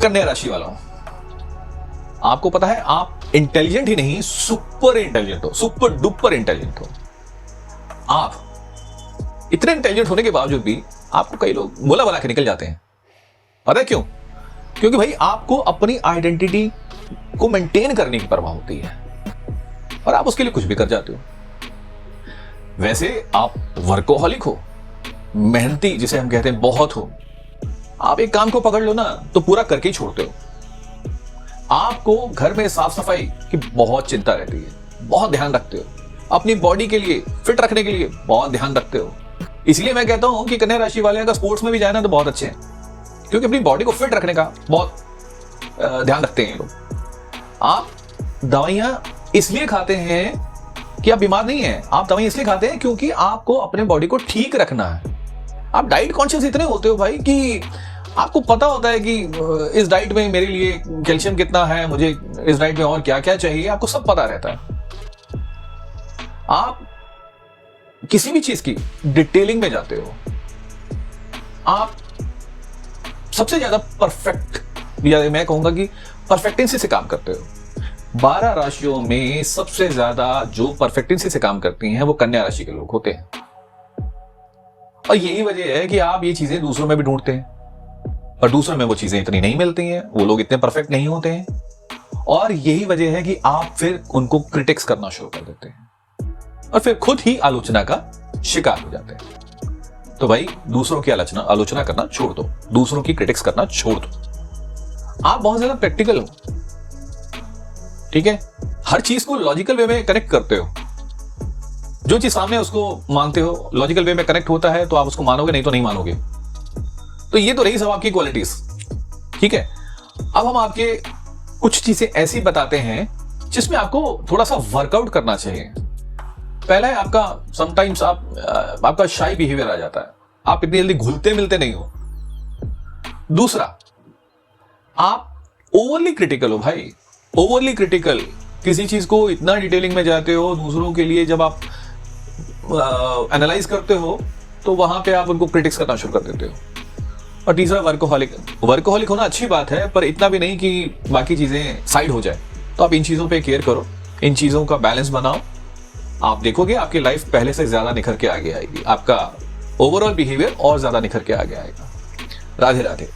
कन्या राशि वालों, आपको पता है आप इंटेलिजेंट ही नहीं सुपर इंटेलिजेंट हो, सुपर डुपर इंटेलिजेंट हो। आप इतने इंटेलिजेंट होने के बावजूद भी आपको कई लोग बोला बना के निकल जाते हैं। पता है क्यों? क्योंकि भाई आपको अपनी आइडेंटिटी को मेंटेन करने की परवाह होती है और आप उसके लिए कुछ भी कर जाते हो। वैसे आप वर्कोहॉलिक हो, मेहनती जिसे हम कहते हैं बहुत हो। आप एक काम को पकड़ लो ना तो पूरा करके ही छोड़ते हो। आपको घर में साफ सफाई की बहुत चिंता रहती है, बहुत ध्यान रखते हो। अपनी बॉडी के लिए फिट रखने के लिए बहुत ध्यान रखते हो। इसलिए मैं कहता हूं कि कन्या राशि वाले अगर स्पोर्ट्स में भी जाए ना तो बहुत अच्छे हैं, क्योंकि अपनी बॉडी को फिट रखने का बहुत ध्यान रखते हैं लोग। आप दवाइयां इसलिए खाते हैं कि आप बीमार नहीं हैं, आप दवाइयां इसलिए खाते हैं क्योंकि आपको अपने बॉडी को ठीक रखना है। आप डाइट कॉन्शियस इतने होते हो भाई कि आपको पता होता है कि इस डाइट में मेरे लिए कैल्शियम कितना है, मुझे इस डाइट में और क्या क्या चाहिए, आपको सब पता रहता है। आप किसी भी चीज की डिटेलिंग में जाते हो। आप सबसे ज्यादा परफेक्ट, या मैं कहूंगा कि परफेक्टेंसी से काम करते हो। 12 राशियों में सबसे ज्यादा जो परफेक्टेंसी से काम करती हैं वो कन्या राशि के लोग होते हैं। और यही वजह है कि आप ये चीजें दूसरों में भी ढूंढते हैं और दूसरों में वो चीजें इतनी नहीं मिलती हैं, वो लोग इतने परफेक्ट नहीं होते हैं। और यही वजह है कि आप फिर उनको क्रिटिक्स करना शुरू कर देते हैं और फिर खुद ही आलोचना का शिकार हो जाते हैं। तो भाई दूसरों की आलोचना करना छोड़ दो, दूसरों की क्रिटिक्स करना छोड़ दो। आप बहुत ज्यादा प्रैक्टिकल हो, ठीक है? हर चीज को लॉजिकल वे में कनेक्ट करते हो। जो चीज सामने उसको मानते हो, लॉजिकल वे में कनेक्ट होता है तो आप उसको मानोगे, नहीं तो नहीं मानोगे। तो ये तो रही सब आपकी क्वालिटीज, ठीक है? अब हम आपके कुछ चीजें ऐसी बताते हैं जिसमें आपको थोड़ा सा वर्कआउट करना चाहिए। पहला है आपका समटाइम्स आपका शाई बिहेवियर आ जाता है, आप इतनी जल्दी घुलते मिलते नहीं हो। दूसरा, आप ओवरली क्रिटिकल हो भाई, ओवरली क्रिटिकल। किसी चीज को इतना डिटेलिंग में जाते हो, दूसरों के लिए जब आप एनालाइज करते हो तो वहां पे आप उनको क्रिटिक्स करना शुरू कर देते हो। और तीसरा वर्कोहॉलिक। वर्कोहॉलिक होना अच्छी बात है, पर इतना भी नहीं कि बाकी चीजें साइड हो जाए। तो आप इन चीजों पे केयर करो, इन चीजों का बैलेंस बनाओ। आप देखोगे आपकी लाइफ पहले से ज्यादा निखर के आगे आएगी, आपका ओवरऑल बिहेवियर और ज्यादा निखर के आगे आएगा। राधे राधे।